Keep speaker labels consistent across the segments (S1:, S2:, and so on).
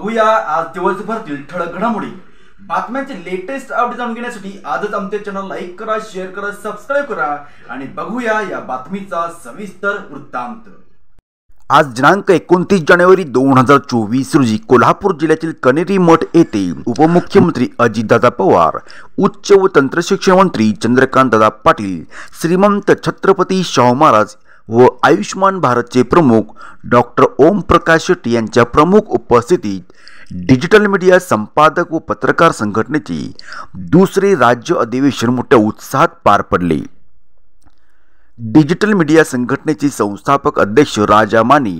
S1: बघूया आज दिवसभरातील ठळक घडामोडी। बातम्यांचे लेटेस्ट अपडेट जाणून घेण्यासाठी आजच आमचे चॅनल लाईक करा, शेअर करा, सबस्क्राइब करा आणि बघूया या बातमीचा सविस्तर वृत्तांत। आज दिनांक 29 जानेवारी 2024 रोजी कोल्हापूर जिल्ह्यातील कनेरी मठ येथे उपमुख्यमंत्री अजितदादा पवार, उच्च व तंत्रशिक्षण मंत्री चंद्रकांतदादा पाटील, श्रीमंत छत्रपती शाहू महाराज व आयुष्मान भारतचे प्रमुख डॉक्टर ओम प्रकाश शेट्टी यांच्या प्रमुख उपस्थितीत डिजिटल मीडिया संपादक व पत्रकार संघटनेचे दुसरे राज्य अधिवेशन मोठ्या उत्साहात पार पडले। डिजिटल मीडिया संघटनेचे संस्थापक अध्यक्ष राजा माने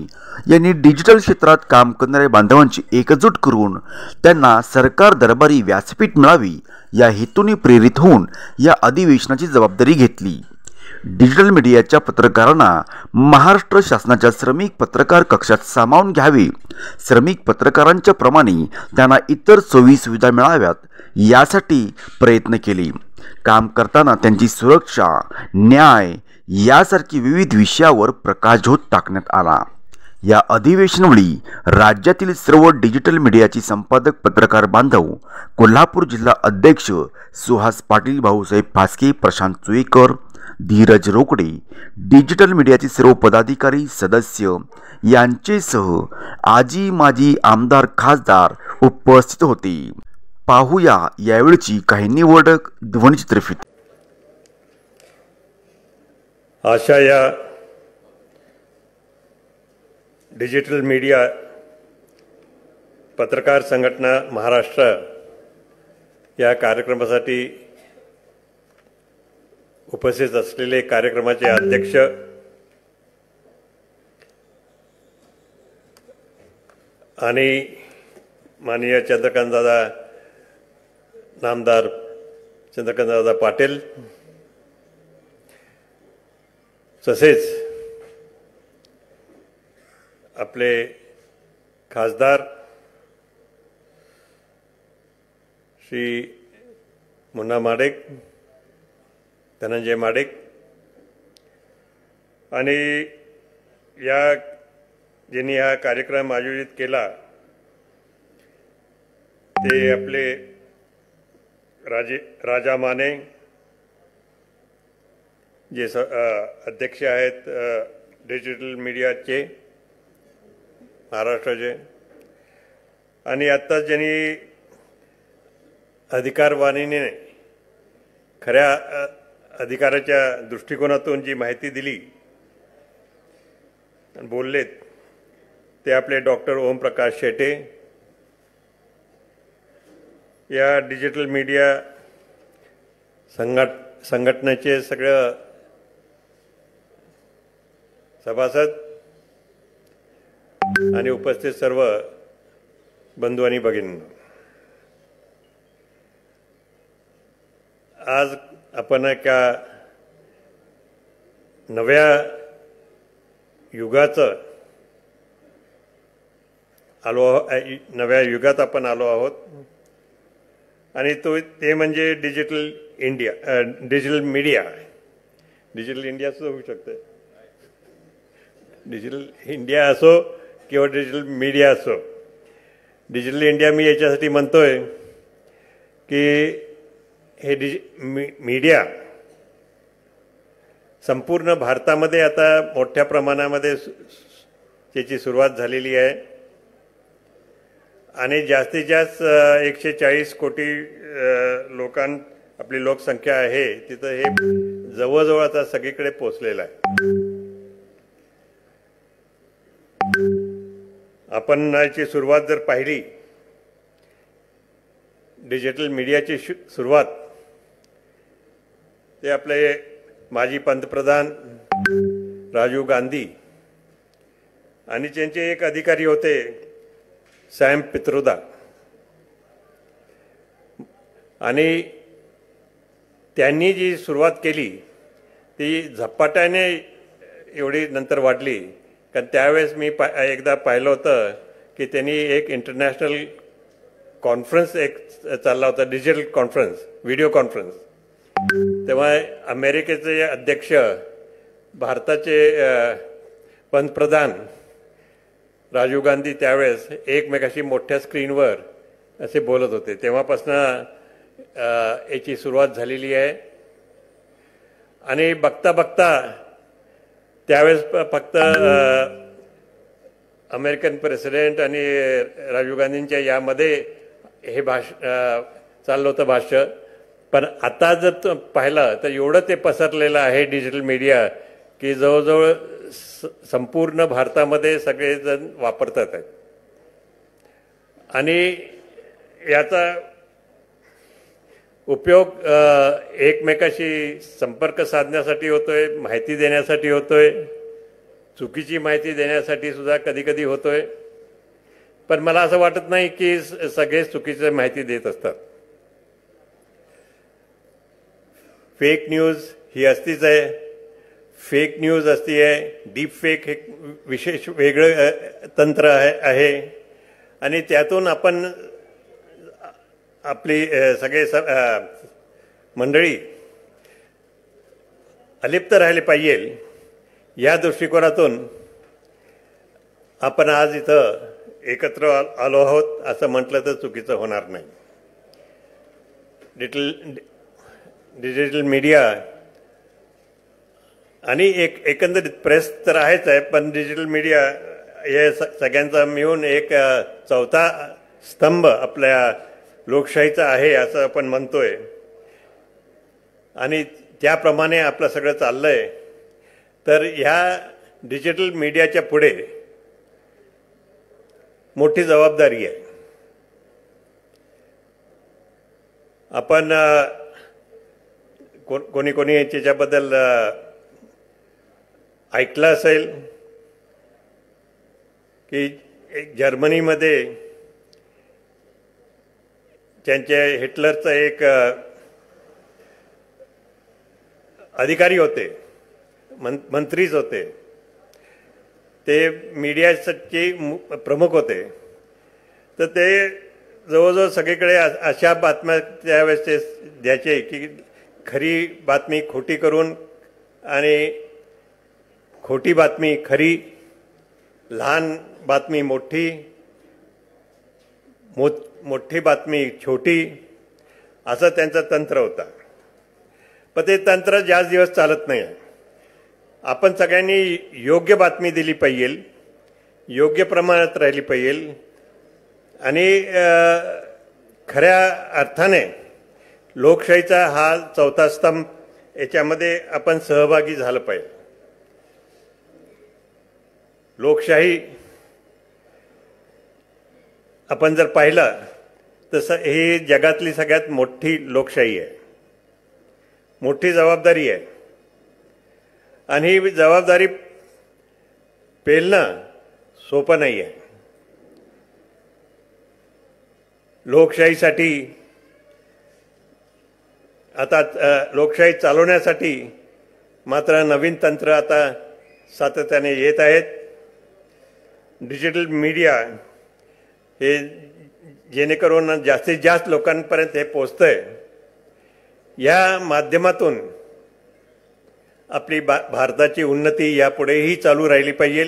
S1: यांनी डिजिटल क्षेत्रात काम करणाऱ्या बांधवांची एकजूट करून त्यांना सरकार दरबारी व्यासपीठ मिळावी या हेतूने प्रेरित होऊन या अधिवेशनाची जबाबदारी घेतली। डिजिटल मीडियाच्या पत्रकारांना महाराष्ट्र शासनाच्या श्रमिक पत्रकार कक्षात सामावून घ्यावे, श्रमिक पत्रकारांच्या प्रमाणे त्यांना इतर सोयी सुविधा मिळाव्यात यासाठी प्रयत्न केले। काम करताना त्यांची सुरक्षा, न्याय यासारखी विविध विषयावर प्रकाशझोत टाकण्यात आला। या अधिवेशनावेळी राज्यातील सर्व डिजिटल मीडियाची संपादक पत्रकार बांधव, कोल्हापूर जिल्हा अध्यक्ष सुहास पाटील, भाऊसाहेब फास्के, प्रशांत चुईकर, धीरज रोकडे, डिजिटल मीडियाचे सर्व पदाधिकारी सदस्य यांचेसह आजी माजी आमदार खासदार उपस्थित होते। पाहूया यावेळची काही निवडक ध्वनिचित्रफित।
S2: अशा या डिजिटल मीडिया पत्रकार संघटना महाराष्ट्र या कार्यक्रमासाठी उपस्थित असलेले कार्यक्रमाचे अध्यक्ष आणि माननीय चंद्रकांतदादा नामदार चंद्रकांतदादा पाटील, तसेच आपले खासदार श्री मुन्ना माडिक, धनंजय माडिक, आणि या ज्यांनी हा कार्यक्रम आयोजित केला ते आपले राजा माने जे अध्यक्ष आहेत डिजिटल मीडियाचे महाराष्ट्राचे, आणि आत्ताच ज्यांनी अधिकारवाणीने खऱ्या अधिकाराच्या दृष्टिकोनातून जी माहिती दिली आणि बोललेत ते आपले डॉक्टर ओम प्रकाश शेट्टी। या डिजिटल मीडिया संघटनेचे सगळं सभासद आणि उपस्थित सर्व बंधू आणि भगिनींनो, आज आपण एका नव्या युगात आपण आलो आहोत, आणि ते म्हणजे digital India, digital media. Digital India असं होऊ शकतं, डिजिटल इंडिया असो किंवा डिजिटल मीडिया असो। डिजिटल इंडिया मी याच्यासाठी म्हणतोय की हे मीडिया संपूर्ण भारतामध्ये आता मोठ्या प्रमाणामध्ये त्याची सुरुवात झालेली आहे, आणि जास्तीत जास्त 140 कोटी आपली लोकसंख्या आहे, तिथं हे जवळजवळ आता सगळीकडे पोहोचलेलं आहे। आपण याची सुरुवात जर पाहिली, डिजिटल मीडियाची सुरुवात ते आपले माजी पंतप्रधान राजीव गांधी आणि त्यांचे एक अधिकारी होते सॅम पित्रोदा, आणि त्यांनी जी सुरुवात केली ती झपाट्याने एवढी नंतर वाढली, कारण त्यावेळेस मी एकदा पाहिलं होतं की त्यांनी एक इंटरनॅशनल कॉन्फरन्स एक चालला होता, डिजिटल कॉन्फरन्स, व्हिडिओ कॉन्फरन्स। तेव्हा अमेरिकेचे अध्यक्ष, भारताचे पंतप्रधान राजीव गांधी त्यावेळेस एकमेकाशी मोठ्या स्क्रीनवर असे बोलत होते. तेव्हापासून याची सुरुवात झालेली आहे. आणि बघता बघता त्यावेळेस फक्त अमेरिकन प्रेसिडेंट आणि राजीव गांधींच्या यामध्ये हे चाललं होतं भाष्य. पण आता जर पाहिलं तर एवढं ते पसरलेलं आहे डिजिटल मीडिया की जवळजवळ संपूर्ण भारतामध्ये सगळेजण वापरतात आहेत. आणि याचा उपयोग एकमेकाशी संपर्क साधण्यासाठी होतोय, माहिती देण्यासाठी होतोय, चुकीची माहिती देण्यासाठी सुद्धा कधी कधी होतोय. पण मला असं वाटत नाही की सगळे चुकीची माहिती देत असतात. फेक न्यूज ही असतीच आहे. फेक न्यूज असती आहे. डीप फेक हे विशेष वेगळं तंत्र आहे. आणि त्यातून आपण आपली सगळे मंडळी अलिप्त राहिले पाहिजे. या दृष्टिकोनातून आपण आज इथं एकत्र आलो आहोत असं म्हटलं तर चुकीचं होणार नाही. डिजिटल मीडिया आणि एकंदरीत प्रेस तर आहेच आहे, पण डिजिटल मीडिया हे सगळ्यांचा मिळून एक चौथा स्तंभ आपल्या लोकशाहीचा आहे असं आपण म्हणतोय. आणि त्याप्रमाणे आपलं सगळं चाललंय. तर ह्या डिजिटल मीडियाच्या पुढे मोठी जबाबदारी आहे. आपण कोणी कोणी त्याच्याबद्दल ऐकलं असेल की जर्मनीमध्ये त्यांचे हिटलरचं एक अधिकारी होते, मंत्रीच होते, ते मीडियाचे प्रमुख होते. तर ते जवळजवळ सगळीकडे अशा बातम्या त्यावेळेस ते द्यायचे की खरी बातमी खोटी करून आणि खोटी बातमी खरी, लहान बातमी मोठी, मोठी बातमी छोटी, असं त्यांचं तंत्र होतं. पण ते तंत्र जास्त दिवस चालत नाही. आपण सगळ्यांनी योग्य बातमी दिली पाहिजे, योग्य प्रमाणात राहिली पाहिजे आणि खऱ्या अर्थाने लोकशाहीचा हा चौथा स्तंभ याच्यामध्ये आपण सहभागी झालं पाहिजे. लोकशाही आपण जर पाहिलं तसं ही जगातली सगळ्यात मोठी लोकशाही आहे, मोठी जबाबदारी आहे. आणि ही जबाबदारी पेलणं सोपं नाही आहे. लोकशाहीसाठी आता लोकशाही चालवण्यासाठी मात्र नवीन तंत्र आता सातत्याने येत आहेत. डिजिटल मीडिया हे जेणेकरून जास्तीत जास्त लोकांपर्यंत हे पोचतंय. या माध्यमातून आपली भारताची उन्नती यापुढेही चालू राहिली पाहिजे,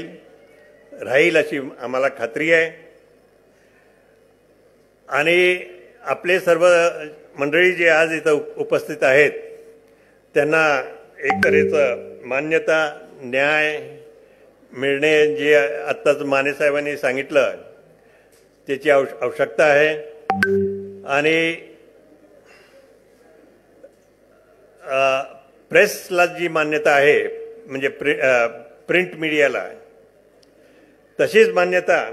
S2: राहील अशी आम्हाला खात्री आहे. आणि आपले सर्व मंडळी जे आज इथं उपस्थित आहेत त्यांना एक तऱ्हेचं मान्यता, न्याय मिळणे जे आत्ताच मानेसाहेबांनी सांगितलं त्याची आवश्यकता आहे. आणि प्रेसला जी मान्यता आहे म्हणजे प्रिंट मीडियाला तशीच मान्यता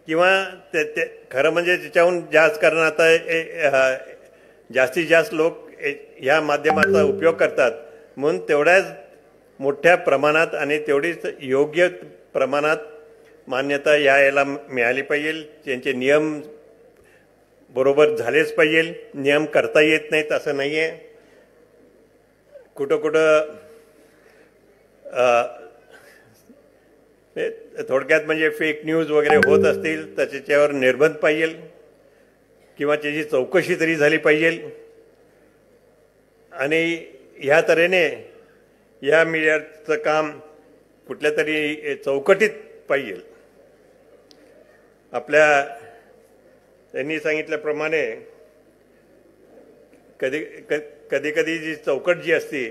S2: किंवा ते खरं म्हणजे त्याच्याहून जास्त कारण आता जास्तीत जास्त लोक ह्या माध्यमाचा उपयोग करतात म्हणून तेवढ्याच मोठ्या प्रमाणात आणि तेवढीच योग्य प्रमाणात मान्यता याला मिळाली पाहिजे. त्यांचे नियम बरोबर झालेच पाहिजे. नियम करता येत नाहीत असं नाही आहे. कुठं कुठं थोडक्यात म्हणजे फेक न्यूज वगैरे होत असतील तर त्याच्यावर निर्बंध पाहिजे किंवा त्याची चौकशी तरी झाली पाहिजे. आणि ह्या तऱ्हेने या मीडियाचं काम कुठल्या तरी चौकटीत पाहिजे. आपल्या त्यांनी सांगितल्याप्रमाणे कधी कधी जी चौकट जी असते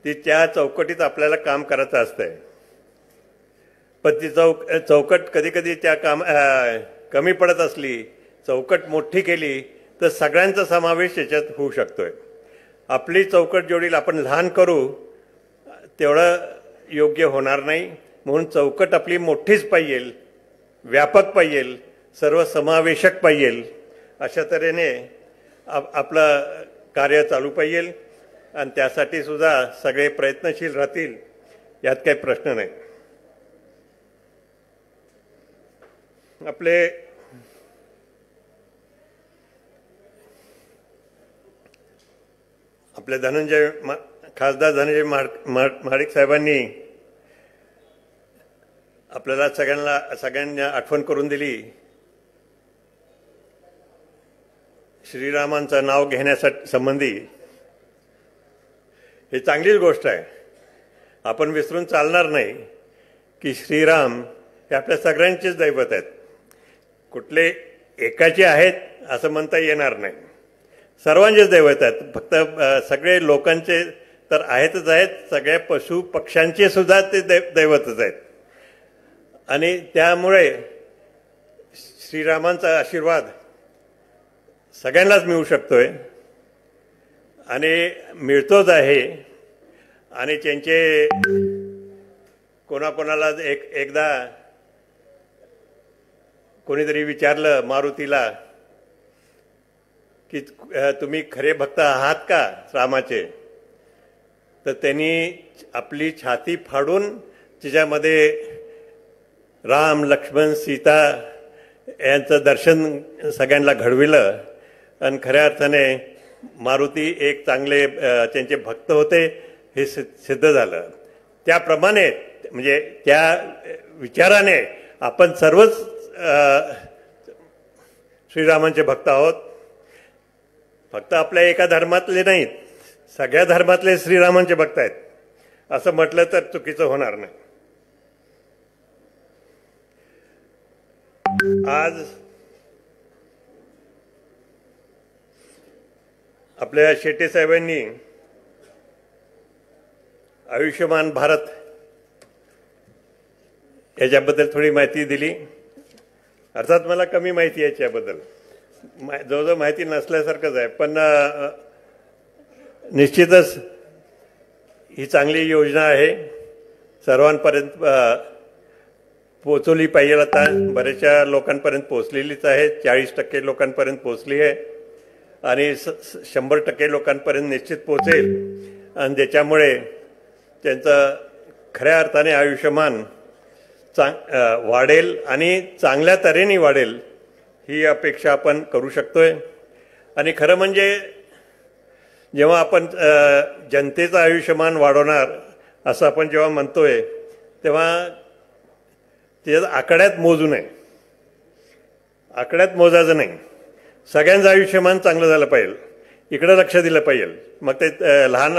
S2: ती त्या चौकटीत आपल्याला काम करायचं असतंय, पण ती चौकट कधी कधी त्या कमी पडत असली, चौकट मोठी केली तर सगळ्यांचा समावेश याच्यात होऊ शकतोय. आपली चौकट जेवढी आपण लहान करू तेवढं योग्य होणार नाही. म्हणून चौकट आपली मोठीच पाहिजे, व्यापक पाहिजे, सर्वसमावेशक पाहिजे. अशा तऱ्हेने आपलं कार्य चालू पाहिजे आणि त्यासाठी सुद्धा सगळे प्रयत्नशील राहतील, यात काही प्रश्न नाही. आपले खासदार धनंजय महाडिक साहेबांनी आपल्याला सगळ्यांना आठवण करून दिली. श्रीरामांचं नाव घेण्यासाठी संबंधी ही चांगलीच गोष्ट आहे. आपण विसरून चालणार नाही की श्रीराम हे आपल्या सगळ्यांचेच दैवत आहेत. कुठले एकाचे आहेत असं म्हणता येणार नाही, सर्वांचेच दैवत आहेत. फक्त सगळे लोकांचे तर आहेतच आहेत, सगळ्या पशु पक्ष्यांचे सुद्धा ते दैवतच आहेत. आणि त्यामुळे श्रीरामांचा आशीर्वाद सगळ्यांनाच मिळू शकतोय आणि मिळतोच आहे. आणि त्यांचे कोणाकोणाला एकदा कोणीतरी विचारलं मारुतीला की तुम्ही खरे भक्त आहात का रामाचे, तर त्यांनी आपली छाती फाडून तिच्यामध्ये राम लक्ष्मण सीता यांचं दर्शन सगळ्यांना घडविलं आणि खऱ्या अर्थाने मारुती एक चांगले त्यांचे भक्त होते हे सिद्ध झालं. त्याप्रमाणे म्हणजे त्या विचाराने आपण सर्वच श्रीरामांचे भक्त आहोत. फक्त आपल्या एका धर्मातले नाहीत, सगळ्या धर्मातले श्रीरामांचे भक्त आहेत असं म्हटलं तर चुकीचं होणार नाही. आज आपल्या शेट्टी साहेबांनी आयुष्यमान भारत याच्याबद्दल थोडी माहिती दिली. अर्थात मला कमी माहिती आहे याच्याबद्दल, जवळजवळ माहिती नसल्यासारखंच आहे, पण निश्चितच ही चांगली योजना आहे, सर्वांपर्यंत पोहोचवली पाहिजे. आता बऱ्याचशा लोकांपर्यंत पोहोचलेलीच आहे, 40% लोकांपर्यंत पोहोचली आहे आणि 100% लोकांपर्यंत निश्चित पोहोचेल. आणि त्याच्यामुळे त्यांचं खऱ्या अर्थाने आयुष्यमान वाढेल आणि चांगल्या तऱ्हेने वाढेल ही अपेक्षा आपण करू शकतोय. आणि खरं म्हणजे जेव्हा आपण जनतेचं आयुष्यमान वाढवणार असं आपण जेव्हा म्हणतोय तेव्हा त्याच्यात आकड्यात मोजू नये, आकड्यात मोजायचं नाही. सगळ्यांचं आयुष्यमान चांगलं झालं पाहिजे, इकडं लक्ष दिलं पाहिजे. मग ते लहान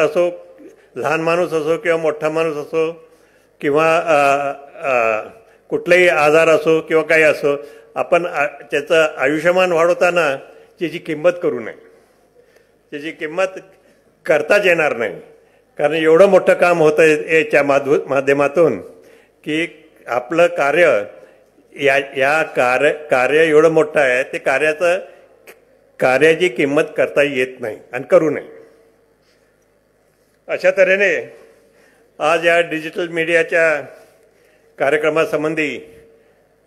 S2: माणूस असो किंवा मोठा माणूस असो किंवा कुठलाही आजार असो किंवा काही असो, आपण त्याचं आयुष्यमान वाढवताना त्याची किंमत करू नये, त्याची किंमत करताच येणार नाही. कारण एवढं मोठं काम होतं याच्या माध्यमातून की आपलं कार्य एवढं मोठं आहे, ते कार्याची किंमत करता येत नाही आणि करू नये. अशा तऱ्हेने आज या डिजिटल मीडियाच्या कार्यक्रमासंबंधी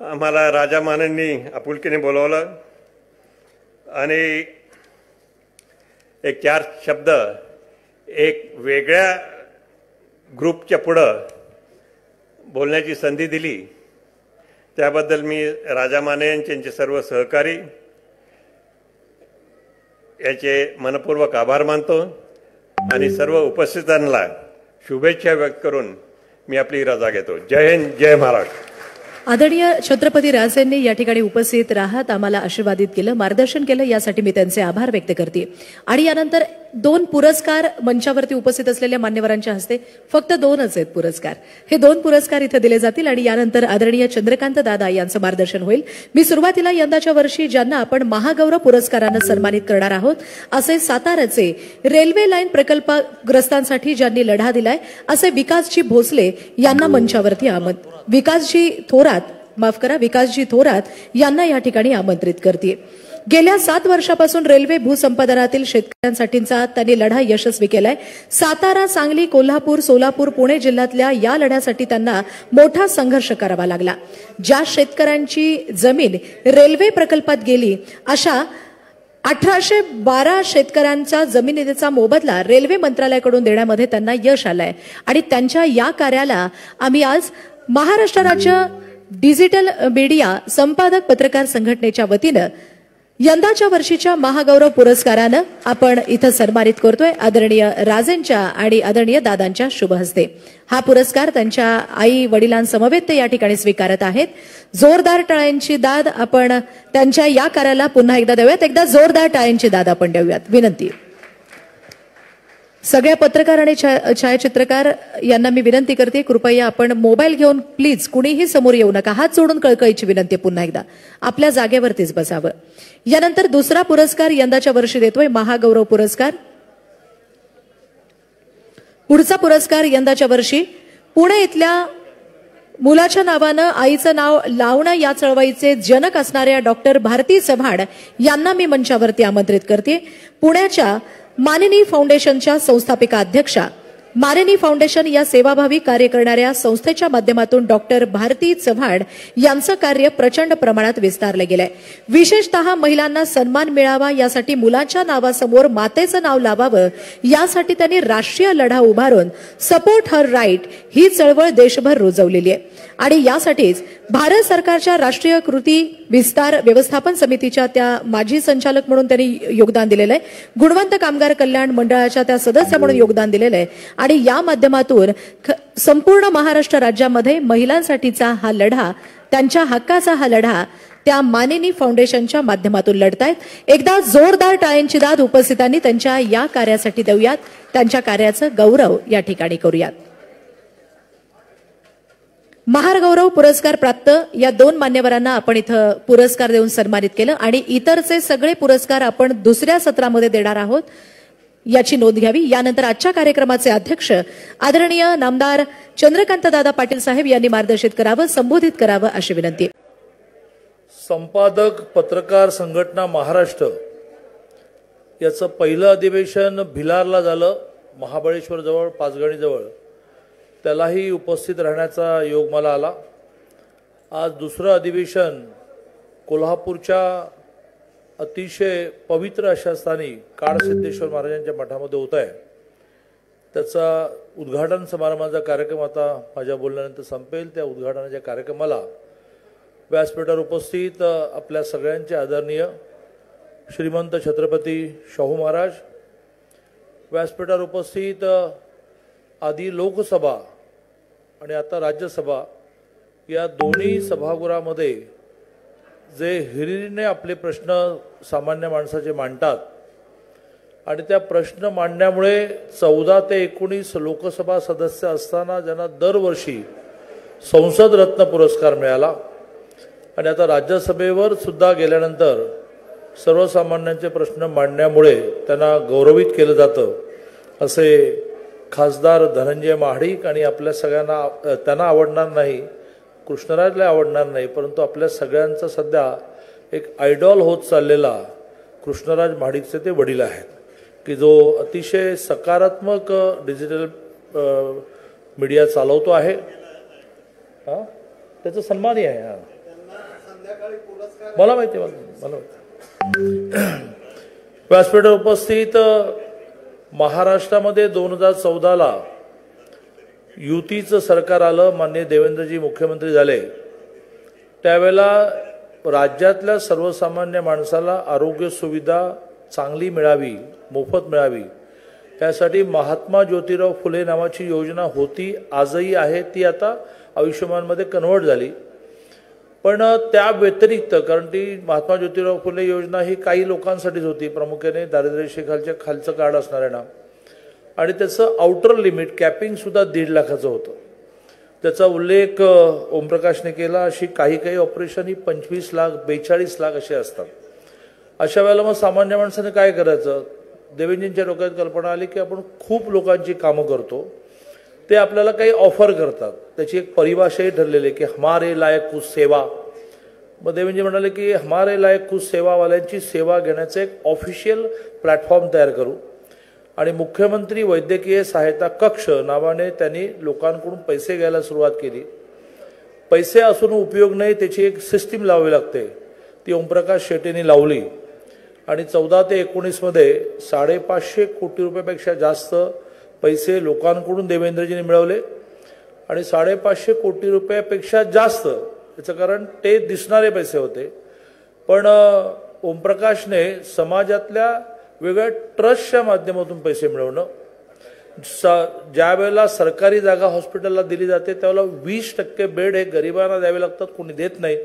S2: आम्हाला राजा मानेंनी आपुलकीने बोलवलं आणि एक 4 शब्द एक वेगळ्या ग्रुपच्या पुढं बोलण्याची संधी दिली. त्याबद्दल मी राजा माने यांचे सर्व सहकारी याचे मनपूर्वक आभार मानतो आणि सर्व उपस्थितांना शुभेच्छा व्यक्त करून मी आपली रजा घेतो. जय हिंद, जय महाराष्ट्र.
S3: आदरणीय छत्रपती राजेंनी या ठिकाणी उपस्थित राहत आम्हाला आशीर्वादित केलं, मार्गदर्शन केलं, यासाठी मी त्यांचे आभार व्यक्त करते। आणि यानंतर 2 पुरस्कार मंचावरती उपस्थित असलेल्या मान्यवरांच्या हस्ते, फक्त 2च आहेत पुरस्कार, हे 2 पुरस्कार इथे दिले जातील आणि यानंतर आदरणीय चंद्रकांत दादा यांचं मार्गदर्शन होईल। मी सुरुवातीला यंदाच्या वर्षी ज्यांना आपण महागौरव पुरस्काराने सन्मानित करणार आहोत असे साताराचे रेल्वे लाईन प्रकल्पग्रस्तांसाठी ज्यांनी लढा दिलाय असे विकासजी भोसले यांना मंचावरती विकासजी थोरात यांना या ठिकाणी आमंत्रित करते। गेल्या 7 वर्षापासून रेल्वे भूसंपादनातील शेतकऱ्यांसाठीचा त्यांनी लढा यशस्वी केलाय। सातारा, सांगली, कोल्हापूर, सोलापूर, पुणे जिल्ह्यातल्या या लढ्यासाठी त्यांना मोठा संघर्ष करावा लागला। ज्या शेतकऱ्यांची जमीन रेल्वे प्रकल्पात गेली अशा 1812 शेतकऱ्यांच्या जमिनीचा मोबदला रेल्वे मंत्रालयाकडून देण्यामध्ये त्यांना यश आलंय आणि त्यांच्या या कार्याला आम्ही आज महाराष्ट्र राज्य डिजिटल मीडिया संपादक पत्रकार संघटनेच्या वतीनं यंदाच्या वर्षीच्या महागौरव पुरस्कारानं आपण इथं सन्मानित करतोय आदरणीय राजेंच्या आणि आदरणीय दादांच्या शुभ हस्ते। हा पुरस्कार त्यांच्या आई वडिलांसमवेत ते या ठिकाणी स्वीकारत आहेत। जोरदार टाळ्यांची दाद आपण त्यांच्या या कार्याला पुन्हा एकदा देऊयात, एकदा जोरदार टाळ्यांची दाद आपण देऊयात, विनंती। सगळ्या पत्रकार आणि छायाचित्रकार यांना मी विनंती करते, कृपया आपण मोबाईल घेऊन प्लीज कुणीही समोर येऊ नका, हात जोडून कळकळीची विनंती पुन्हा एकदा, आपल्या जागेवरतीच बसावं। यानंतर दुसरा पुरस्कार यंदाच्या वर्षी देतोय महागौरव पुरस्कार। पुढचा पुरस्कार यंदाच्या वर्षी पुणे इथल्या मुलाच्या नावानं आईचं नाव लावणं या चळवळीचे जनक असणाऱ्या डॉक्टर भारती चव्हाण यांना मी मंचावरती आमंत्रित करते। पुण्याच्या मानिनी फाउंडेशनच्या संस्थापिका अध्यक्षा, मानिनी फाउंडेशन या सेवाभावी कार्य करणाऱ्या संस्थेच्या माध्यमातून डॉक्टर भारती चव्हाण यांचं कार्य प्रचंड प्रमाणात विस्तारले गेलंय। विशेषतः महिलांना सन्मान मिळावा यासाठी मुलाच्या नावासमोर मातेचं नाव लावावं यासाठी त्यांनी राष्ट्रीय लढा उभारून सपोर्ट हर राईट ही चळवळ देशभर रुजवलेली आहे आणि यासाठीच भारत सरकारच्या राष्ट्रीय कृती विस्तार व्यवस्थापन समितीच्या त्या माजी संचालक म्हणून त्यांनी योगदान दिलेलं आहे, गुणवंत कामगार कल्याण मंडळाच्या त्या सदस्य म्हणून योगदान दिलेलं आहे आणि या माध्यमातून संपूर्ण महाराष्ट्र राज्यामध्ये महिलांसाठीचा हा लढा, त्यांच्या हक्काचा हा लढा त्या मानिनी फाउंडेशनच्या माध्यमातून लढतायत। एकदा जोरदार टाळ्यांची दाद उपस्थितांनी त्यांच्या या कार्यासाठी देऊयात, त्यांच्या कार्याचं गौरव या ठिकाणी करूयात। महागौरव पुरस्कार प्राप्त या 2 मान्यवरांना आपण इथं पुरस्कार देऊन सन्मानित केलं आणि इतरचे सगळे पुरस्कार आपण दुसऱ्या सत्रामध्ये देणार आहोत, याची नोंद घ्यावी। यानंतर आजच्या कार्यक्रमाचे अध्यक्ष आदरणीय नामदार चंद्रकांत दादा पाटील साहेब यांनी मार्गदर्शित करावं, संबोधित करावं अशी विनंती।
S4: संपादक पत्रकार संघटना महाराष्ट्र याचं पहिलं अधिवेशन भिलारला झालं, महाबळेश्वर जवळ, पाचगणी जवळ, त्यालाही उपस्थित राहण्याचा योग मला आला। आज दुसरं अधिवेशन कोल्हापूरच्या अतिशय पवित्र अशा स्थानी काळसिद्धेश्वर महाराजांच्या मठामध्ये होत आहे। त्याचा उद्घाटन समारंभाचा कार्यक्रम आता माझ्या बोलण्यानंतर संपेल। त्या उद्घाटनाच्या कार्यक्रमाला व्यासपीठावर उपस्थित आपल्या सगळ्यांचे आदरणीय श्रीमंत छत्रपती शाहू महाराज, व्यासपीठावर उपस्थित आधी लोकसभा आणि आता राज्यसभा या दोन्ही सभागृहामध्ये जे हिरिरीने आपले प्रश्न सामान्य माणसाचे मांडतात आणि त्या प्रश्न मांडण्यामुळे 14 ते 19 लोकसभा सदस्य असताना ज्यांना दरवर्षी संसद रत्न पुरस्कार मिळाला आणि आता राज्यसभेवर सुद्धा गेल्यानंतर सर्वसामान्यांचे प्रश्न मांडण्यामुळे त्यांना गौरवित केलं जातं असे खासदार धनंजय महाडिक आणि आपल्या सगळ्यांना त्यांना आवडणार नाही, कृष्णराजला आवडणार नाही, परंतु आपल्या सगळ्यांचा सध्या एक आयडॉल होत चाललेला कृष्णराज महाडिकचे ते वडील आहेत की जो अतिशय सकारात्मक डिजिटल मीडिया चालवतो आहे। त्याचा सन्मानही आहे। मला माहिती व्यासपीठावर उपस्थित महाराष्ट्रामध्ये 2014ला युतीचं सरकार आलं, माननीय देवेंद्रजी मुख्यमंत्री झाले, त्यावेळेला राज्यातल्या सर्वसामान्य माणसाला आरोग्य सुविधा चांगली मिळावी, मोफत मिळावी, त्यासाठी महात्मा ज्योतिराव फुले नावाची योजना होती, आजही आहे, ती आता आयुष्यमानमध्ये कन्व्हर्ट झाली पण त्या व्यतिरिक्त, कारण ती महात्मा ज्योतिराव फुले योजना ही काही लोकांसाठीच होती, प्रामुख्याने दारिद्र्यरेषेखालच्या खालचं कार्ड असणाऱ्यांना, आणि त्याचं आउटर लिमिट कॅपिंग सुद्धा 1.5 लाखाचं होतं. त्याचा उल्लेख ओमप्रकाशने केला. अशी काही ऑपरेशन ही 25 लाख 42 लाख असे असतात. अशा वेळेला मग सामान्य माणसाने काय करायचं? देवेंद्रजींच्या डोक्यात कल्पना आली की आपण खूप लोकांची कामं करतो, ते आपल्याला काही ऑफर करतात, त्याची एक परिभाषाही ठरलेली की हमारे लायक कुछ सेवा. मग देवेंद्रजी म्हणाले की हमारे लायक कुछ सेवावाल्यांची सेवा घेण्याचं एक ऑफिशियल प्लॅटफॉर्म तयार करू, आणि मुख्यमंत्री वैद्यकीय सहायता कक्ष नावाने त्यांनी लोकांकडून पैसे घ्यायला सुरुवात केली. पैसे असून उपयोग नाही, त्याची एक सिस्टीम लावावी लागते. ती ओमप्रकाश शेट्टींनी लावली, आणि 14 ते 19 मध्ये 550 कोटी रुपयापेक्षा जास्त पैसे लोकांकडून देवेंद्रजींनी मिळवले. आणि 550 कोटी रुपयापेक्षा जास्त याचं कारण ते दिसणारे पैसे होते, पण ओमप्रकाशने समाजातल्या वेगळ्या ट्रस्टच्या माध्यमातून पैसे मिळवणं. ज्या वेळेला सरकारी जागा हॉस्पिटलला दिली जाते त्यावेळेला 20% बेड हे गरिबांना द्यावे लागतात, कोणी देत नाही,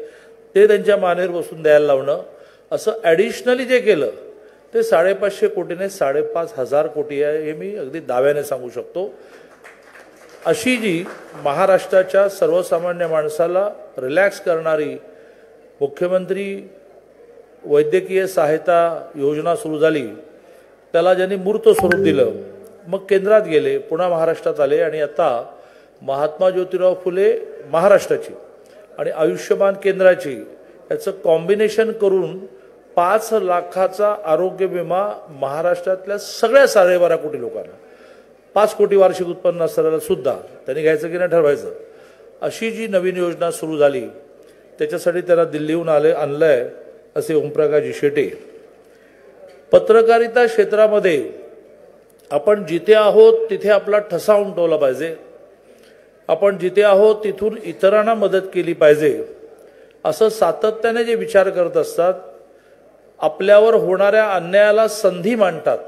S4: ते त्यांच्या मानेवर बसून द्यायला लावणं. असं ॲडिशनली जे केलं ते 550 कोटीने 5,500 कोटी आहे, हे मी अगदी दाव्याने सांगू शकतो. अशी जी महाराष्ट्राच्या सर्वसामान्य माणसाला रिलॅक्स करणारी मुख्यमंत्री वैद्यकीय सहायता योजना सुरू झाली, त्याला ज्यांनी मूर्त स्वरूप दिलं, मग केंद्रात गेले, पुन्हा महाराष्ट्रात आले, आणि आता महात्मा ज्योतिराव फुले महाराष्ट्राची आणि आयुष्यमान केंद्राची याचं कॉम्बिनेशन करून 5 लाखाचा आरोग्य विमा महाराष्ट्रातल्या सगळ्या 12.5 कोटी लोकांना, 5 कोटी वार्षिक उत्पन्न असणाऱ्याला सुद्धा त्यांनी घ्यायचं की नाही ठरवायचं, अशी जी नवीन योजना सुरू झाली त्याच्यासाठी त्यांना दिल्लीहून आणलंय असे ओमप्रकाशजी शेटे. पत्रकारिता क्षेत्रामध्ये आपण जिथे आहोत तिथे आपला ठसा उमटवला पाहिजे, आपण जिथे आहोत तिथून इतरांना मदत केली पाहिजे, असं सातत्याने जे विचार करत असतात, आपल्यावर होणाऱ्या अन्यायाला संधी मांडतात.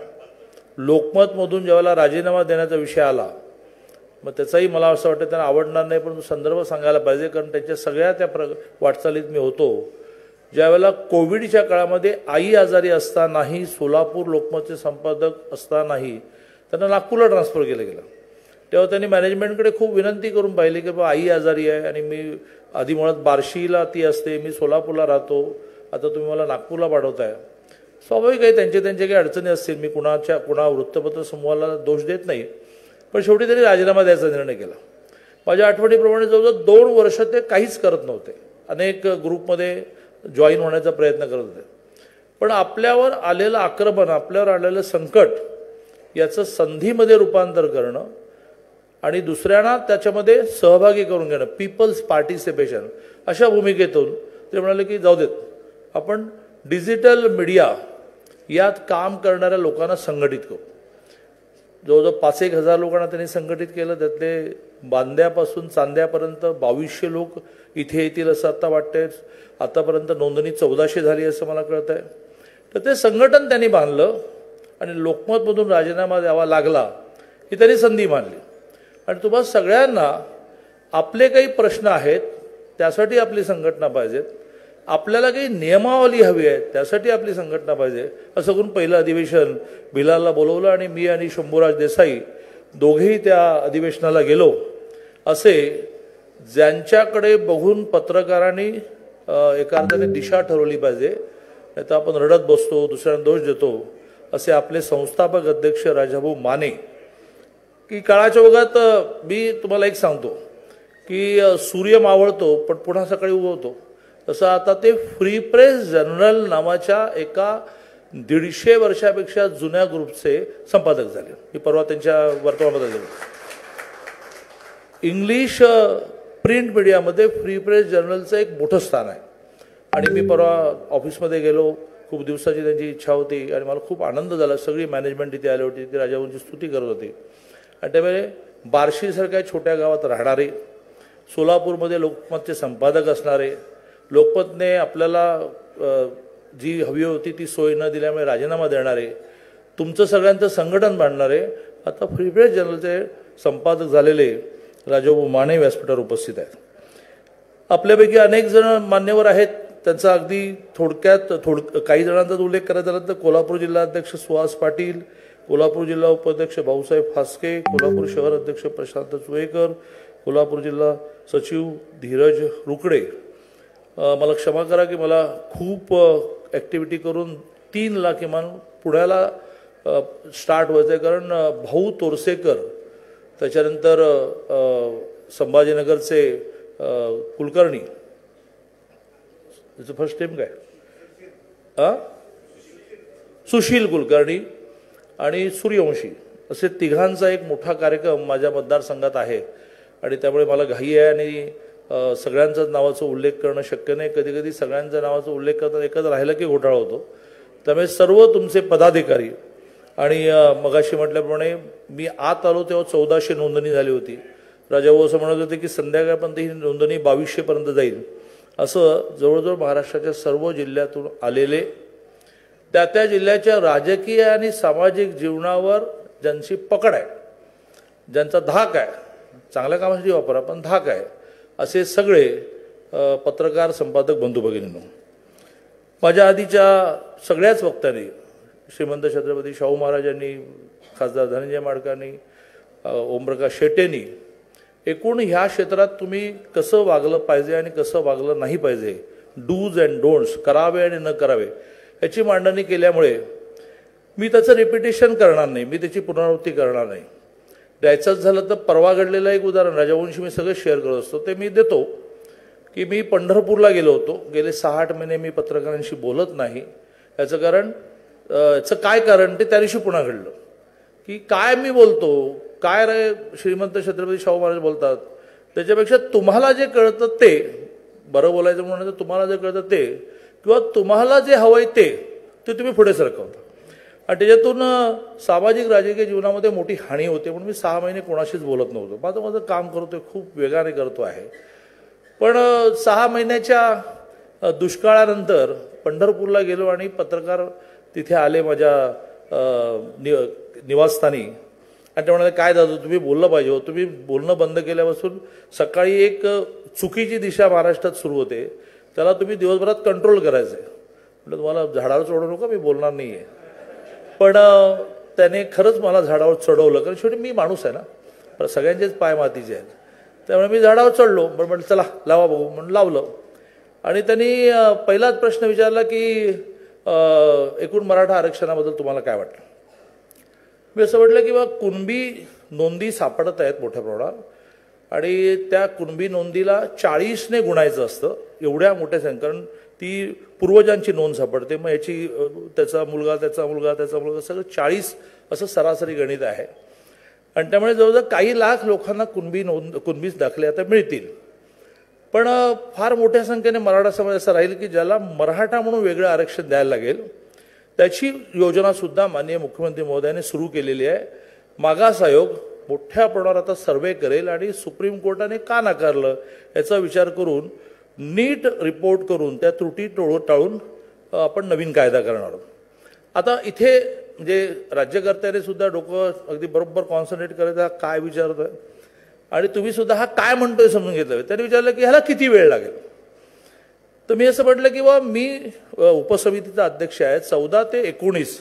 S4: लोकमतमधून ज्यावेळेला राजीनामा देण्याचा विषय आला, मग त्याचाही मला असं वाटतं त्यांना आवडणार नाही, पण संदर्भ सांगायला पाहिजे, कारण त्यांच्या सगळ्या त्या वाटचालीत मी होतो. ज्यावेळेला कोविडच्या काळामध्ये आई आजारी असतानाही, सोलापूर लोकमतचे संपादक असतानाही त्यांना नागपूरला ट्रान्सफर केलं गेलं, तेव्हा त्यांनी मॅनेजमेंटकडे खूप विनंती करून पाहिली की बाबा आई आजारी आहे आणि मी आधी मुळात बार्शीला ती असते, मी सोलापूरला राहतो, आता तुम्ही मला नागपूरला पाठवताय. स्वाभाविक आहे, त्यांचे काही अडचणी असतील, मी कुणा वृत्तपत्र समूहाला दोष देत नाही, पण शेवटी त्यांनी राजीनामा द्यायचा निर्णय केला. माझ्या आठवणीप्रमाणे जवळजवळ 2 वर्ष ते काहीच करत नव्हते, अनेक ग्रुपमध्ये जॉईन होण्याचा प्रयत्न करत होते, पण आपल्यावर आलेलं आक्रमण, आपल्यावर आलेलं संकट याचं संधीमध्ये रूपांतर करणं आणि दुसऱ्यांना त्याच्यामध्ये सहभागी करून घेणं, पीपल्स पार्टिसिपेशन, अशा भूमिकेतून ते म्हणाले की जाऊ देत, आपण डिजिटल मीडिया यात काम करणाऱ्या लोकांना संघटित करू. जवळजवळ 5-1 हजार लोकांना त्यांनी संघटित केलं, त्यातले बांद्यापासून चांद्यापर्यंत 2200 लोक इथे येतील असं आता वाटतंय. आतापर्यंत नोंदणी 1400 झाली असं मला कळत आहे. तर ते संघटन त्यांनी बांधलं आणि लोकमतमधून राजीनामा द्यावा लागला ही त्यांनी संधी मानली. आणि तुम्हा सगळ्यांना आपले काही प्रश्न आहेत त्यासाठी आपली संघटना पाहिजेत, आपल्याला काही नियमावली हवी आहे त्यासाठी आपली संघटना पाहिजे, असं करून पहिलं अधिवेशन भिलारला बोलवलं आणि मी आणि शंभूराज देसाई दोघेही त्या अधिवेशनाला गेलो. असे ज्यांच्याकडे बघून पत्रकारांनी एका अर्थाने दिशा ठरवली पाहिजे, नाही तर आपण रडत बसतो, दुसऱ्यांना दोष देतो, असे आपले संस्थापक अध्यक्ष राजाभाऊ माने, की काळाच्या ओघात मी तुम्हाला एक सांगतो की सूर्य मावळतो पण पुन्हा सकाळी उगवतो, तसं आता ते फ्री प्रेस जर्नल नावाच्या एका 150 वर्षापेक्षा जुन्या ग्रुपचे संपादक झाले. मी परवा त्यांच्या वर्तमानपत्रात गेलो. इंग्लिश प्रिंट मीडियामध्ये फ्री प्रेस जर्नलचं एक मोठं स्थान आहे. आणि मी परवा ऑफिसमध्ये गेलो, खूप दिवसाची त्यांची इच्छा होती आणि मला खूप आनंद झाला. सगळी मॅनेजमेंट इथे आली होती, ती राजाभाऊंची स्तुती करत होती. आणि त्यामुळे बार्शीसारख्या छोट्या गावात राहणारे, सोलापूरमध्ये लोकमतचे संपादक असणारे, लोकमतने आपल्याला जी हवी होती ती सोय न दिल्यामुळे राजीनामा देणारे, तुमचं सगळ्यांचं संघटन बांधणारे, आता फ्री प्रेस जर्नलचे संपादक झालेले राजाभाऊ माने व्यासपीठावर उपस्थित आहेत. आपल्यापैकी अनेक जण मान्यवर आहेत, त्यांचा अगदी थोडक्यात काही जणांचा उल्लेख करायचा झाला तर कोल्हापूर जिल्हाध्यक्ष सुहास पाटील, कोल्हापूर जिल्हा उपाध्यक्ष भाऊसाहेब फास्के, कोल्हापूर शहर अध्यक्ष प्रशांत चुवेकर, कोल्हापूर जिल्हा सचिव धीरज रुकडे. मला क्षमा करा की मला खूप ॲक्टिव्हिटी करून 3 लाख किमान पुण्याला स्टार्ट व्हायचं आहे, कारण भाऊ तोरसेकर, त्याच्यानंतर संभाजीनगरचे कुलकर्णी, त्याचं फर्स्ट नेम काय, सुशील कुलकर्णी आणि सूर्यवंशी, असे तिघांचा एक मोठा कार्यक्रम माझ्या मतदारसंघात आहे. आणि त्यामुळे मला घाई आहे आणि सगळ्यांच्याच नावाचा उल्लेख करणं शक्य नाही. कधी कधी सगळ्यांच्या नावाचा उल्लेख करताना एकच राहिलं की घोटाळा होतो. त्यामुळे सर्व तुमचे पदाधिकारी, आणि मगाशी म्हटल्याप्रमाणे मी आत आलो तेव्हा 1400 नोंदणी झाली होती. राजाभाऊ असं म्हणत होते की संध्याकाळपर्यंत ही नोंदणी 2200 पर्यंत जाईल. असं जवळजवळ महाराष्ट्राच्या सर्व जिल्ह्यातून आलेले, त्या जिल्ह्याच्या राजकीय आणि सामाजिक जीवनावर ज्यांची पकड आहे, ज्यांचा धाक आहे, चांगल्या कामासाठी वापरा पण धाक आहे, असे सगळे पत्रकार संपादक बंधू भगिनींनो, माझ्या आधीच्या सगळ्याच वक्त्यांनी, श्रीमंत छत्रपती शाहू महाराजांनी, खासदार धनंजय माडकांनी, ओमप्रकाश शेटेंनी, एकूण ह्या क्षेत्रात तुम्ही कसं वागलं पाहिजे आणि कसं वागलं नाही पाहिजे, डूज अँड डोंट्स, करावे आणि न करावे, याची मांडणी केल्यामुळे मी त्याचं रिपिटेशन करणार नाही, मी त्याची पुनरावृत्ती करणार नाही. द्यायचंच झालं तर परवा घडलेलं एक उदाहरण राजावंशी मी सगळं शेअर करत असतो, ते मी देतो की मी पंढरपूरला गेलो होतो. गेले 6-8 महिने मी पत्रकारांशी बोलत नाही. याचं कारण, याचं काय कारण ते त्या दिवशी पुन्हा घडलं की काय मी बोलतो, काय रे श्रीमंत छत्रपती शाहू महाराज बोलतात, त्याच्यापेक्षा तुम्हाला जे कळतं ते बरं बोलायचं म्हणून, तुम्हाला जे कळतं ते किंवा तुम्हाला जे हवंय ते तुम्ही पुढे सरकवता. आणि त्याच्यातून सामाजिक राजकीय जीवनामध्ये मोठी हानी होते. म्हणून मी 6 महिने कोणाशीच बोलत नव्हतो. माझं काम करतोय, खूप वेगाने करतो आहे. पण 6 महिन्याच्या दुष्काळानंतर पंढरपूरला गेलो आणि पत्रकार तिथे आले माझ्या निवासस्थानी, आणि ते म्हणाले काय दादू तुम्ही बोललं पाहिजे हो, तुम्ही बोलणं बंद केल्यापासून सकाळी एक चुकीची दिशा महाराष्ट्रात सुरू होते, त्याला तुम्ही दिवसभरात कंट्रोल करायचं आहे. म्हटलं तुम्हाला झाडावर चढवू नका, मी बोलणार नाही आहे. पण त्याने खरंच मला झाडावर चढवलं, कारण शेवटी मी माणूस आहे ना, पण सगळ्यांचेच पाय मातीचे आहेत. त्यामुळे मी झाडावर चढलो. पण म्हटलं चला लावा बघू म्हणून लावलं. आणि त्यांनी पहिलाच प्रश्न विचारला की एकूण मराठा आरक्षणाबद्दल तुम्हाला काय वाटतं. मी असं म्हटलं की बा कुणबी नोंदी सापडत आहेत मोठ्या प्रमाणात, आणि त्या कुणबी नोंदीला 40ने गुणायचं असतं, एवढ्या मोठ्या संख्या, कारण ती पूर्वजांची नोंद सापडते. मग याची त्याचा मुलगा, त्याचा मुलगा, त्याचा मुलगा, सगळं 40 असं सरासरी गणित आहे. आणि त्यामुळे जवळजवळ काही लाख लोकांना कुणबी दाखले आता मिळतील. पण फार मोठ्या संख्येने मराठा समाज असा राहील की ज्याला मराठा म्हणून वेगळं आरक्षण द्यायला लागेल. त्याची योजनासुद्धा माननीय मुख्यमंत्री महोदयांनी सुरू केलेली आहे. मागास आयोग मोठ्या प्रमाणावर आता सर्वे करेल आणि सुप्रीम कोर्टाने का नाकारलं याचा विचार करून नीट रिपोर्ट करून त्या त्रुटी टाळून आपण नवीन कायदा करणार आहोत. आता इथे म्हणजे राज्यकर्त्याने सुद्धा डोकं अगदी बरोबर कॉन्सन्ट्रेट करायचं, काय विचारतोय आणि तुम्ही सुद्धा हा काय म्हणतोय समजून घेतलं. त्यांनी विचारलं की ह्याला किती वेळ लागेल. तर मी असं म्हटलं की बा मी उपसमितीचा अध्यक्ष आहे, 14 ते 19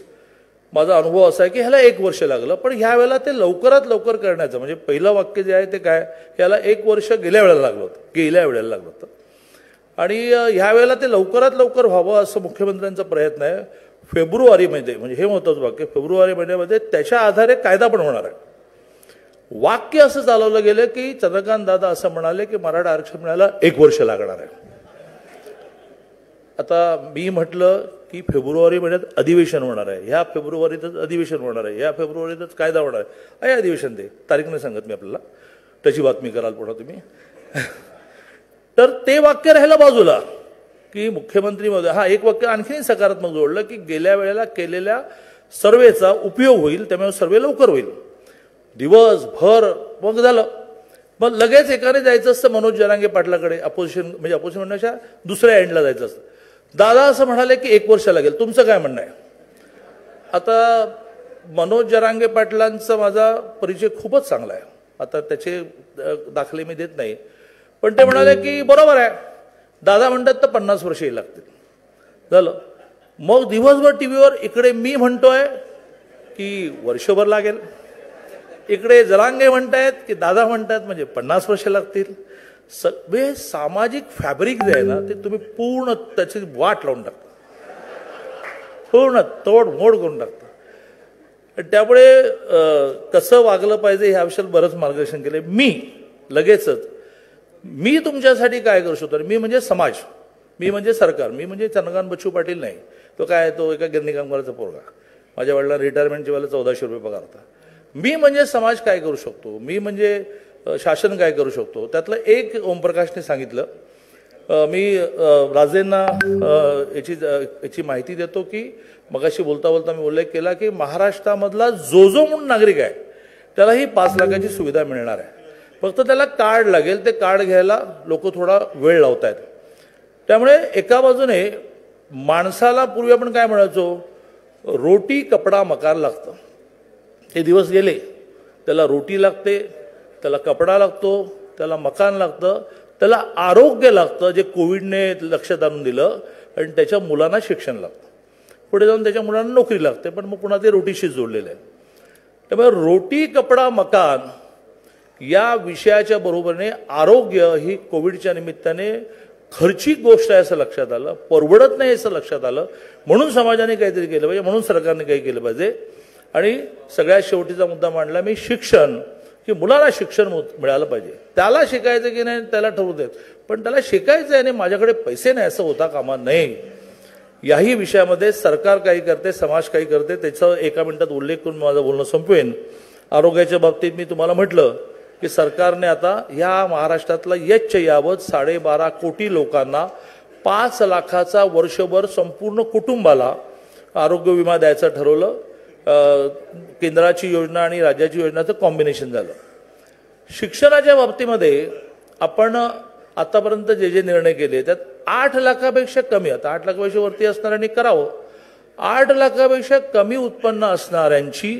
S4: माझा अनुभव असा आहे की ह्याला 1 वर्ष लागलं. पण ह्या वेळेला ते लवकरात लवकर करण्याचं, म्हणजे पहिलं वाक्य जे आहे ते काय, ह्याला 1 वर्ष गेल्या वेळेला लागलं होतं. आणि ह्या वेळेला ते लवकरात लवकर व्हावं असं मुख्यमंत्र्यांचा प्रयत्न आहे. फेब्रुवारीमध्ये, म्हणजे हे महत्त्वाचं वाक्य, फेब्रुवारी महिन्यामध्ये त्याच्या आधारे कायदा पण होणार आहे. वाक्य असं चालवलं गेलं की चंद्रकांत दादा असं म्हणाले की मराठा आरक्षण मिळायला 1 वर्ष लागणार आहे. आता मी म्हटलं की फेब्रुवारी महिन्यात अधिवेशन होणार आहे, ह्या फेब्रुवारीतच अधिवेशन होणार आहे, ह्या फेब्रुवारीतच कायदा होणार आहे. अधिवेशन दे, तारीख नाही सांगत मी आपल्याला, त्याची बातमी कराल पुन्हा तुम्ही. तर ते वाक्य राहिलं बाजूला की मुख्यमंत्री महोदय, हा एक वाक्य आणखी सकारात्मक जोडलं की गेल्या वेळेला केलेल्या सर्वेचा उपयोग होईल, त्यामुळे सर्वे लवकर होईल. दिवसभर मग झालं. मग लगेच एकाने जायचं असतं मनोज जरांगे पाटलाकडे, अपोजिशन म्हणण्याच्या दुसऱ्या एंडला जायचं असतं. दादा असं म्हणाले की 1 वर्ष लागेल, तुमचं काय म्हणणं आहे. आता मनोज जरांगे पाटलांचा माझा परिचय खूपच चांगला आहे. आता त्याचे दाखले मी देत नाही, पण ते म्हणाले की बरोबर आहे, दादा म्हणतात तर 50 वर्षे लागतील. झालं. मग दिवसभर टीव्हीवर इकडे मी म्हणतोय की वर्षभर लागेल, इकडे जरांगे म्हणतायत की दादा म्हणतायत म्हणजे 50 वर्ष लागतील. सगळे सामाजिक फॅब्रिक जे आहे ना ते तुम्ही पूर्ण त्याची वाट लावून टाकता, पूर्ण तोडमोड करून टाकता. त्यामुळे कसं वागलं पाहिजे ह्या विषयात बरंच मार्गदर्शन केले मी. लगेचच मी तुमच्यासाठी काय करू शकतो, मी म्हणजे समाज, मी म्हणजे सरकार, मी म्हणजे चंद्रकांत बच्चू पाटील नाही. तो काय, तो एका गिरणी कामगाराचा पोरगा, माझ्या वडिलांना रिटायरमेंटच्या वेळेला 1400 रुपये पगार होता. मी म्हणजे समाज काय करू शकतो, मी म्हणजे शासन काय करू शकतो. त्यातलं एक ओमप्रकाशने सांगितलं. मी राजेंना याची माहिती देतो की मगाशी बोलता बोलता मी उल्लेख केला की महाराष्ट्रामधला जो म्हणून नागरिक आहे त्याला ही 5 लाखाची सुविधा मिळणार आहे. फक्त त्याला कार्ड लागेल, ते कार्ड घ्यायला लोक थोडा वेळ लावत आहेत. त्यामुळे एका बाजूने माणसाला पूर्वी आपण काय म्हणायचो, रोटी कपडा मकान लागतं. ते दिवस गेले. त्याला रोटी लागते, त्याला कपडा लागतो, त्याला मकान लागतं, त्याला आरोग्य लागतं जे कोविडने लक्षात आणून दिलं, आणि त्याच्या मुलांना शिक्षण लागतं, पुढे जाऊन त्याच्या मुलांना नोकरी लागते, पण मग पुन्हा ते रोटीशी जोडलेलं आहे. त्यामुळे रोटी कपडा मकान या विषयाच्या बरोबरीने आरोग्य ही कोविडच्या निमित्ताने खर्चिक गोष्ट आहे असं लक्षात आलं, परवडत नाही असं लक्षात आलं. म्हणून समाजाने काहीतरी केलं पाहिजे, म्हणून सरकारने काही केलं पाहिजे. आणि सगळ्यात शेवटीचा मुद्दा मांडला मी, शिक्षण, की मुलाला शिक्षण मिळालं पाहिजे. त्याला शिकायचं की नाही त्याला ठरवू देत, पण त्याला शिकायचं आहे आणि माझ्याकडे पैसे नाही असं होता कामा नये. याही विषयामध्ये सरकार काही करते, समाज काही करते, त्याचा एका मिनिटात उल्लेख करून माझं बोलणं संपवेन. आरोग्याच्या बाबतीत मी तुम्हाला म्हटलं की सरकारने आता या महाराष्ट्रातला यच्च यावत 12.5 कोटी लोकांना 5 लाखाचा वर्षभर संपूर्ण कुटुंबाला आरोग्य विमा द्यायचं ठरवलं. केंद्राची योजना आणि राज्याची योजनाचं कॉम्बिनेशन झालं. शिक्षणाच्या बाबतीमध्ये आपण आतापर्यंत जे निर्णय केले त्यात 8 लाखापेक्षा कमी, आता 8 लाखापेक्षा वरती असणाऱ्यांनी करावं, 8 लाखापेक्षा कमी उत्पन्न असणाऱ्यांची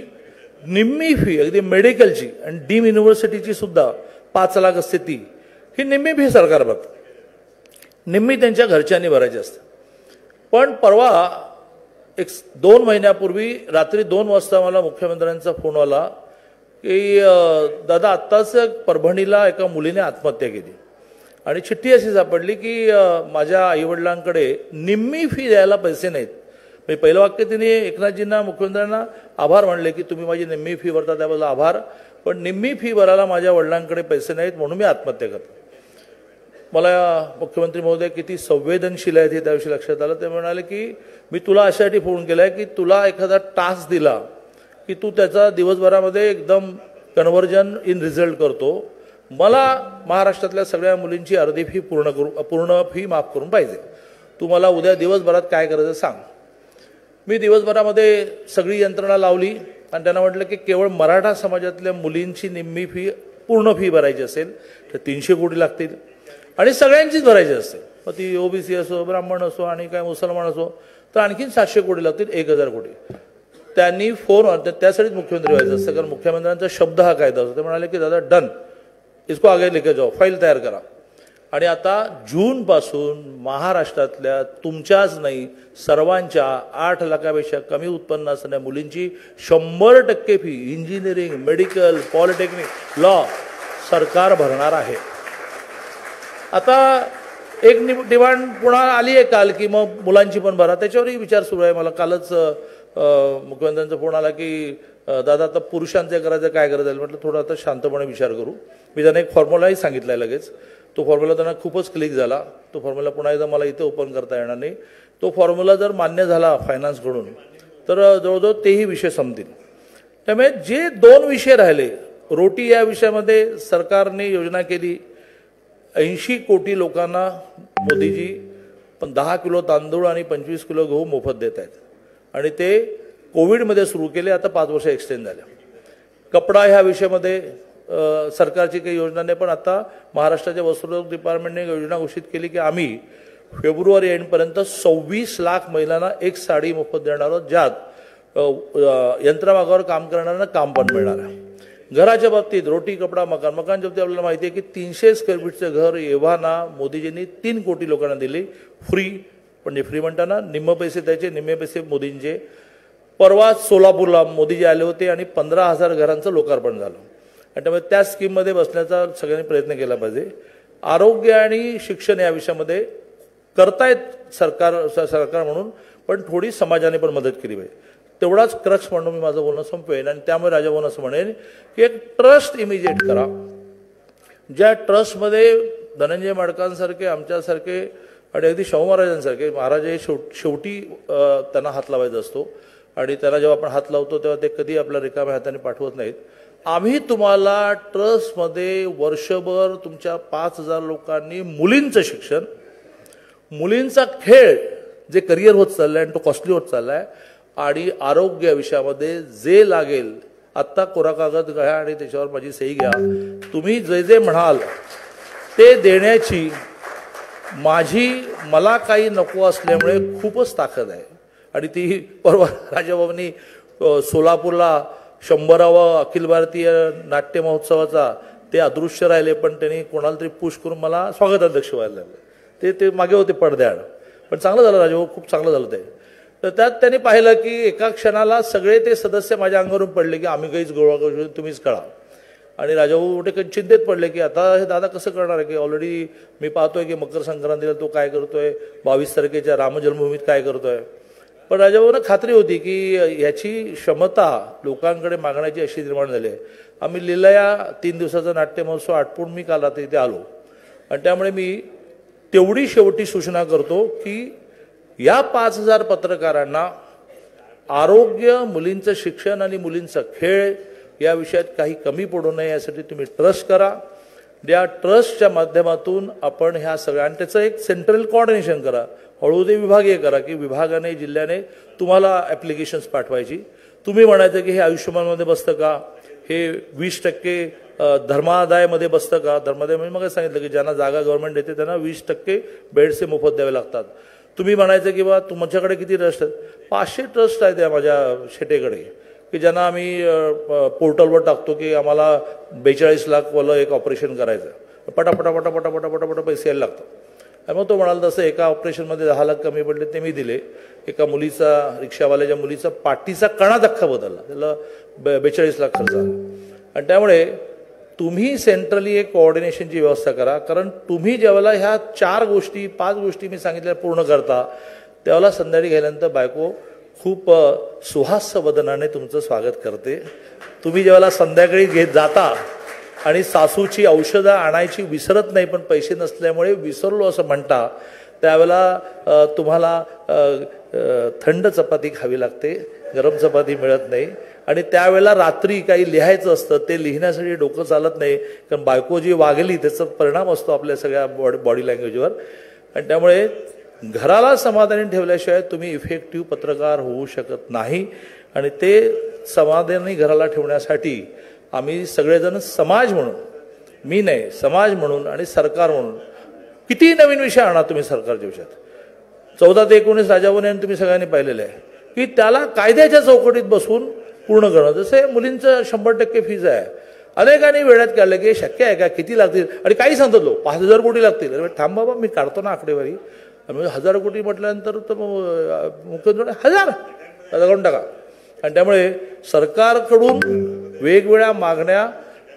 S4: निम्मी फी, अगदी मेडिकलची आणि डीम युनिव्हर्सिटीची सुद्धा 5 लाख असते ती, ही निम्मी फी सरकार भरतं, निम्मी त्यांच्या घरच्यांनी भरायची असते. पण परवा 2 महिन्यापूर्वी रात्री 2 वाजता मला मुख्यमंत्र्यांचा फोन आला की दादा आत्ताच परभणीला एका मुलीने आत्महत्या केली आणि चिठ्ठी अशी सापडली की माझ्या आईवडिलांकडे निम्मी फी द्यायला पैसे नाहीत. म्हणजे पहिलं वाक्य तिने एकनाथजींना, मुख्यमंत्र्यांना आभार मानले की तुम्ही माझी निम्मी फी भरता त्याबद्दल आभार, पण निम्मी फी भरायला माझ्या वडिलांकडे पैसे नाहीत म्हणून मी आत्महत्या करतो. मला मुख्यमंत्री महोदय किती संवेदनशील आहेत हे त्याविषयी लक्षात आलं. ते म्हणाले की मी तुला अशासाठी फोन केला आहे की तुला एखादा टास्क दिला की तू त्याचा दिवसभरामध्ये एकदम कन्व्हर्जन इन रिझल्ट करतो. मला महाराष्ट्रातल्या सगळ्या मुलींची अर्धी फी पूर्ण फी माफ करून पाहिजे. तू मला उद्या दिवसभरात काय करायचं सांग. मी दिवसभरामध्ये सगळी यंत्रणा लावली आणि त्यांना म्हटलं की केवळ मराठा समाजातल्या मुलींची निम्मी फी पूर्ण फी भरायची असेल तर 300 कोटी लागतील आणि सगळ्यांचीच भरायची असते, मग ती ओबीसी असो, ब्राह्मण असो आणि काय मुसलमान असो, तर आणखीन 700 कोटी लागतील, 1000 कोटी. त्यांनी फोन, त्यासाठीच मुख्यमंत्री व्हायचं असतं कारण मुख्यमंत्र्यांचा शब्द हा कायदा असतो. ते म्हणाले की दादा डन, इसको आगे लेके जाओ, फाईल तयार करा. आणि आता जूनपासून महाराष्ट्रातल्या तुमच्याच नाही सर्वांच्या 8 लाखापेक्षा कमी उत्पन्न असणाऱ्या मुलींची 100% fee engineering, medical, polytechnic, law सरकार भरणार आहे. आता एक डिमांड पुन्हा आली आहे काल की मग मुलांची पण भरा, त्याच्यावरही विचार सुरू आहे. मला कालच मुख्यमंत्र्यांचा फोन आला की दादा आता पुरुषांचं करायचं काय करायचं, म्हटलं थोडं आता शांतपणे विचार करू. मी त्यांना एक फॉर्म्युलाही सांगितला आहे लगेच. तो फॉर्म्युला त्यांना खूपच क्लिक झाला. तो फॉर्म्युला पुन्हा एकदा मला इथे ओपन करता येणार नाही. तो फॉर्म्युला जर मान्य झाला फायनान्सकडून तर जवळजवळ तेही विषय संपतील. त्यामुळे जे 2 विषय राहिले, रोटी या विषयामध्ये सरकारने योजना केली, 80 कोटी लोकांना मोदीजी 10 किलो तांदूळ आणि 25 किलो गहू मोफत देत आहेत आणि ते कोविडमध्ये सुरू केले, आता 5 वर्ष एक्सटेंड झाल्या. कपडा ह्या विषयामध्ये सरकारची काही योजना नाही, पण आता महाराष्ट्राच्या वस्त्रोद्योग डिपार्टमेंटने योजना घोषित केली की आम्ही फेब्रुवारी एंडपर्यंत 26 लाख महिलांना एक साडी मोफत देणार आहोत, ज्यात यंत्रमागावर काम करणाऱ्यांना काम पण मिळणार आहे. घराच्या बाबतीत रोटी कपडा मकान मकानच्या बाबतीत आपल्याला माहिती आहे की 300 स्क्वेअर फीटचं घर एव्हाना मोदीजींनी 3 कोटी लोकांना दिले फ्री. म्हणजे फ्री म्हणताना निम्मे पैसे त्याचे निम्मे पैसे मोदींचे. परवा सोलापूरला मोदीजी आले होते आणि 15,000 घरांचं लोकार्पण झालं. आणि त्यामुळे त्या स्कीममध्ये बसण्याचा सगळ्यांनी प्रयत्न केला पाहिजे. आरोग्य आणि शिक्षण या विषयामध्ये करतायत सरकार म्हणून, पण थोडी समाजाने पण मदत केली पाहिजे. तेवढाच क्रक्स म्हणून मी माझं बोलणं संपवेन. आणि त्यामुळे राजाभाऊन असं म्हणेन की एक ट्रस्ट इमिजिएट करा, ज्या ट्रस्टमध्ये धनंजय माडकांसारखे आमच्यासारखे आणि अगदी शाहू महाराजांसारखे महाराज हे शेवटी त्यांना हात लावायचा असतो. आणि त्यांना जेव्हा आपण हात लावतो तेव्हा ते कधी आपल्या रिकाम्या हाताने पाठवत नाहीत. आम्ही तुम्हाला ट्रस्टमध्ये वर्षभर तुमच्या 5,000 लोकांनी मुलींचं शिक्षण, मुलींचा खेळ जे करिअर होत चाललाय आणि तो कॉस्टली होत चाललाय, आणि आरोग्य विषयामध्ये जे लागेल आत्ता कोरा कागद घ्या आणि त्याच्यावर माझी सही घ्या. तुम्ही जे जे म्हणाल ते देण्याची मला काही नको असल्यामुळे खूपच ताकद आहे. आणि ती परवा राजाभाऊंनी सोलापूरला 100वा अखिल भारतीय नाट्य महोत्सवाचा ते अदृश्य राहिले, पण त्यांनी कोणाला तरी पुश करून मला स्वागताध्यक्ष व्हायला लागलं. ते मागे होते पडद्याआड. पण चांगलं झालं राजाभाऊ, खूप चांगलं झालं ते. तर त्यात त्यांनी पाहिलं की एका क्षणाला सगळे ते सदस्य माझ्या अंगावरून पडले की आम्ही काहीच गोळा करू, तुम्हीच कळा. आणि राजाभाऊ मोठे चिंतेत पडले की आता हे दादा कसं करणार आहे की ऑलरेडी मी पाहतोय की मकर संक्रांतीला तो काय करतोय, 22 तारखेच्या रामजन्मभूमीत काय करतोय. पण राजाभाऊंना खात्री होती की याची क्षमता लोकांकडे मागण्याची अशी निर्माण झाली आहे. आम्ही लिहिल्या 3 दिवसाचा नाट्य महोत्सव आटपून मी काल रात्री इथे आलो. आणि त्यामुळे मी तेवढी शेवटी सूचना करतो की या 5,000 पत्रकारांना आरोग्य, मुलींचं शिक्षण आणि मुलींचा खेळ या विषयात काही कमी पडू नये यासाठी तुम्ही ट्रस्ट करा. या ट्रस्टच्या माध्यमातून आपण ह्या सगळ्या, आणि त्याचं एक सेंट्रल कोऑर्डिनेशन करा. हळूहळू ते विभागीय करा की विभागाने जिल्ह्याने तुम्हाला ॲप्लिकेशन्स पाठवायची. तुम्ही म्हणायचं की हे आयुष्यमानमध्ये बसतं का, हे 20% धर्मादायमध्ये बसतं का. धर्मादाय म्हणजे मग सांगितलं की ज्यांना जागा गव्हर्नमेंट देते त्यांना 20% बेड्सचे मोफत द्यावे लागतात. तुम्ही म्हणायचं की बा तुमच्याकडे किती ट्रस्ट आहेत, 500 ट्रस्ट आहेत त्या माझ्या शेटेकडे की ज्यांना आम्ही पोर्टलवर टाकतो की आम्हाला 42 लाखवालं एक ऑपरेशन करायचं, पटापटा पैसे यायला लागतात. आणि मग तो म्हणाला तसं एका ऑपरेशनमध्ये 10 लाख कमी पडले ते मी दिले. एका मुलीचा, रिक्षावाल्याच्या मुलीचा पाठीचा कणाच अख्खा बदलला, त्याला 42 लाख खर्च आला. आणि त्यामुळे तुम्ही सेंट्रली एक कोऑर्डिनेशनची व्यवस्था करा. कारण तुम्ही ज्यावेळेला ह्या 4 गोष्टी 5 गोष्टी मी सांगितल्या पूर्ण करता त्यावेळेला संध्याकाळी गेल्यानंतर बायको खूप सुहास्य वदनाने तुमचं स्वागत करते. तुम्ही ज्यावेळेला संध्याकाळी घेत जाता आणि सासूची औषधं आणायची विसरत नाही, पण पैसे नसल्यामुळे विसरलो असं म्हणता, त्यावेळेला तुम्हाला थंड चपाती खावी लागते, गरम चपाती मिळत नाही. आणि त्यावेळेला रात्री काही लिहायचं असतं, ते लिहिण्यासाठी डोकं चालत नाही, कारण बायको जी वागली त्याचा परिणाम असतो आपल्या सगळ्या बॉडी लँग्वेजवर. आणि त्यामुळे घराला समाधानी ठेवल्याशिवाय तुम्ही इफेक्टिव्ह पत्रकार होऊ शकत नाही. आणि ते समाधानी घराला ठेवण्यासाठी आम्ही सगळेजण समाज म्हणून, मी नाही समाज म्हणून आणि सरकार म्हणून, किती नवीन विषय आणा तुम्ही सरकारच्या विषयात. 14 ते 19 राजाभाऊने तुम्ही सगळ्यांनी पाहिलेलं आहे की त्याला कायद्याच्या चौकटीत बसून पूर्ण करणं. जसे मुलींचं 100% फीज आहे, अनेकांनी वेळात काढलं की शक्य आहे का, किती लागतील, आणि काही सांगतात लोक 5,000 कोटी लागतील. अरे थांब बाबा, मी काढतो ना आकडेवारी. 1,000 कोटी म्हटल्यानंतर तर मुख्यमंत्री 1,000 करून टाका. आणि त्यामुळे सरकारकडून वेगवेगळ्या मागण्या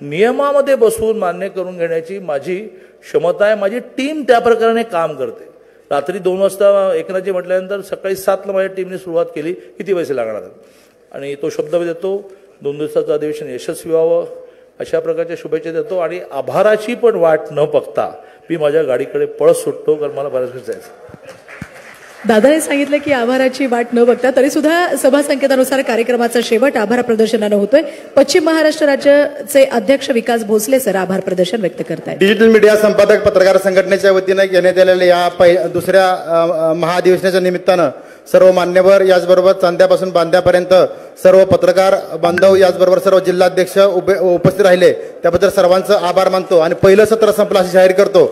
S4: नियमामध्ये बसून मान्य करून घेण्याची माझी क्षमता आहे. माझी टीम त्या प्रकारे काम करते. रात्री 2 वाजता एकनाथजी म्हटल्यानंतर सकाळी 7ला माझ्या टीमने सुरुवात केली, किती पैसे लागणार आहेत, आणि तो शब्द देतो 2 दिवसाचं अधिवेशन यशस्वी व्हावं अशा प्रकारच्या शुभेच्छा देतो. आणि आभाराची पण वाट न बघता मी माझ्या गाडीकडे पळत सुटतो, कारण मला बऱ्याच वेळ जायचं.
S3: दादाने सांगितलं की आभाराची वाट न बघता, तरी सुद्धा सभा संकेतानुसार कार्यक्रमाचा शेवट आभार प्रदर्शनानं होतोय. पश्चिम महाराष्ट्र राज्याचे अध्यक्ष विकास भोसले सर आभार प्रदर्शन व्यक्त करतायत.
S5: डिजिटल मीडिया संपादक पत्रकार संघटनेच्या वतीने घेण्यात आलेल्या या दुसऱ्या महाधिवेशनाच्या निमित्तानं सर्व मान्यवर, याचबरोबर चांद्यापासून बांद्यापर्यंत सर्व पत्रकार बांधव, याचबरोबर सर्व जिल्हाध्यक्ष उपस्थित राहिले, त्याबद्दल सर्वांचं आभार मानतो. आणि पहिलं सत्र संपलं असे जाहीर करतो.